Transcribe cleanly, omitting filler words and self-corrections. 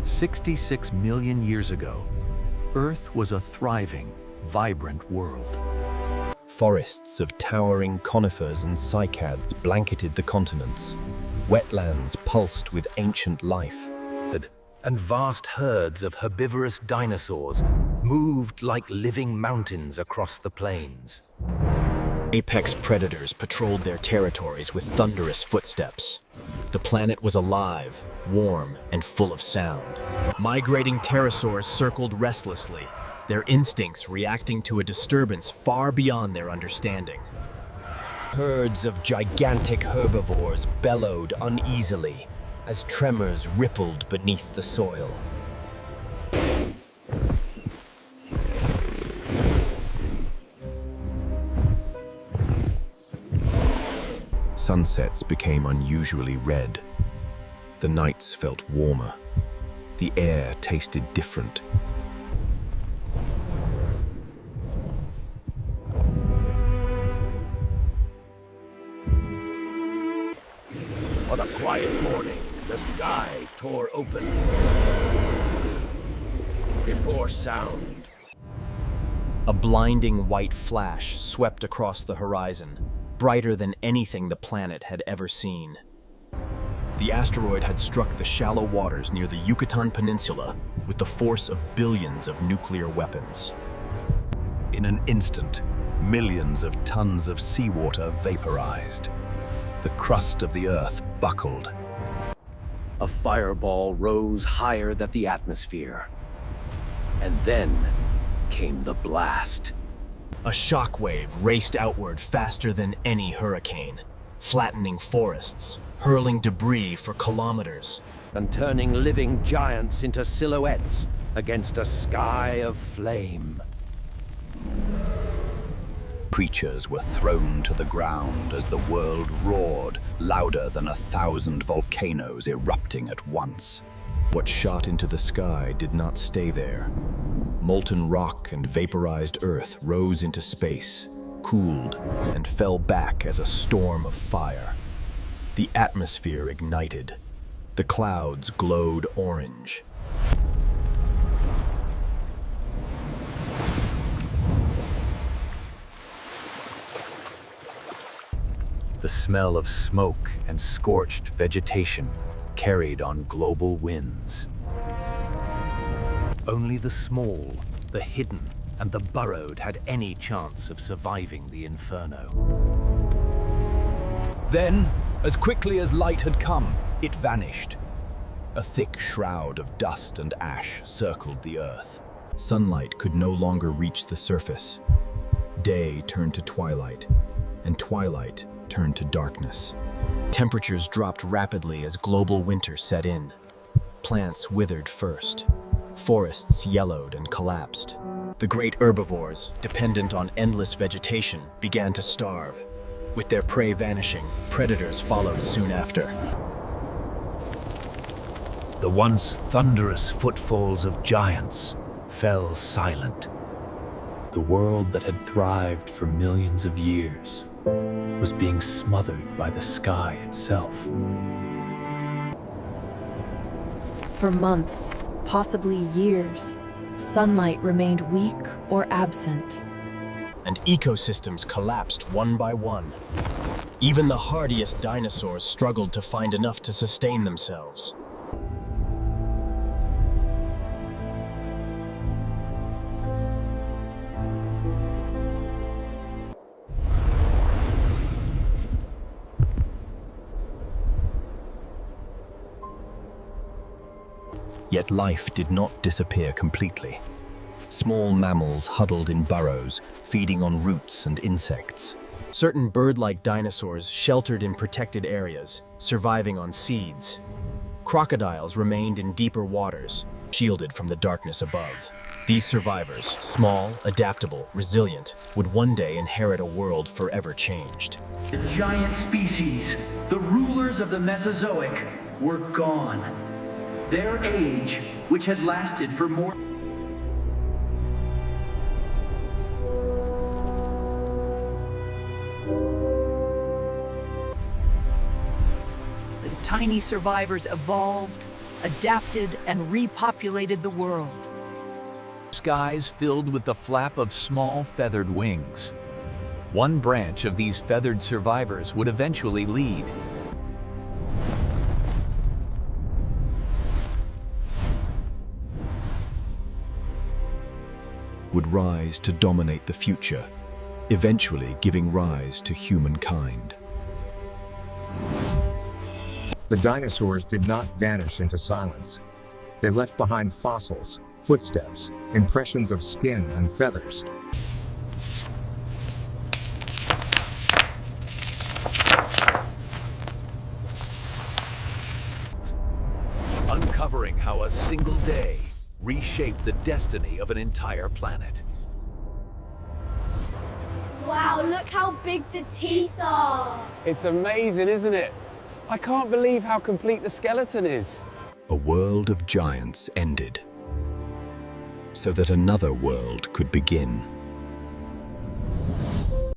66 million years ago, Earth was a thriving, vibrant world. Forests of towering conifers and cycads blanketed the continents. Wetlands pulsed with ancient life. And vast herds of herbivorous dinosaurs moved like living mountains across the plains. Apex predators patrolled their territories with thunderous footsteps. The planet was alive, warm, and full of sound. Migrating pterosaurs circled restlessly, their instincts reacting to a disturbance far beyond their understanding. Herds of gigantic herbivores bellowed uneasily as tremors rippled beneath the soil. Sunsets became unusually red. The nights felt warmer. The air tasted different. On a quiet morning, the sky tore open. Before sound, A blinding white flash swept across the horizon, brighter than anything the planet had ever seen. The asteroid had struck the shallow waters near the Yucatan Peninsula with the force of billions of nuclear weapons. in an instant, millions of tons of seawater vaporized. The crust of the Earth buckled. A fireball rose higher than the atmosphere. And then came the blast. A shockwave raced outward faster than any hurricane, flattening forests, hurling debris for kilometers. And turning living giants into silhouettes against a sky of flame. Creatures were thrown to the ground as the world roared, louder than 1,000 volcanoes erupting at once. What shot into the sky did not stay there. Molten rock and vaporized earth rose into space, cooled, and fell back as a storm of fire. The atmosphere ignited. The clouds glowed orange. The smell of smoke and scorched vegetation carried on global winds. Only the small, the hidden, and the burrowed had any chance of surviving the inferno. Then, as quickly as light had come, it vanished. A thick shroud of dust and ash circled the earth. Sunlight could no longer reach the surface. Day turned to twilight, and twilight turned to darkness. Temperatures dropped rapidly as global winter set in. Plants withered first. Forests yellowed and collapsed. The great herbivores, dependent on endless vegetation, began to starve. With their prey vanishing, predators followed soon after. The once thunderous footfalls of giants fell silent. The world that had thrived for millions of years was being smothered by the sky itself. For months, possibly years, sunlight remained weak or absent. And ecosystems collapsed one by one. Even the hardiest dinosaurs struggled to find enough to sustain themselves. Yet life did not disappear completely. Small mammals huddled in burrows, feeding on roots and insects. Certain bird-like dinosaurs sheltered in protected areas, surviving on seeds. Crocodiles remained in deeper waters, shielded from the darkness above. These survivors, small, adaptable, resilient, would one day inherit a world forever changed. The giant species, the rulers of the Mesozoic, were gone. Their age, which had lasted for more The tiny survivors evolved, adapted, and repopulated the world. Skies filled with the flap of small feathered wings. One branch of these feathered survivors would eventually lead. Would rise to dominate the future, eventually giving rise to humankind. The dinosaurs did not vanish into silence. They left behind fossils, footsteps, impressions of skin and feathers. Uncovering how a single day reshaped the destiny of an entire planet. Wow, look how big the teeth are! It's amazing, isn't it? I can't believe how complete the skeleton is. A world of giants ended, so that another world could begin.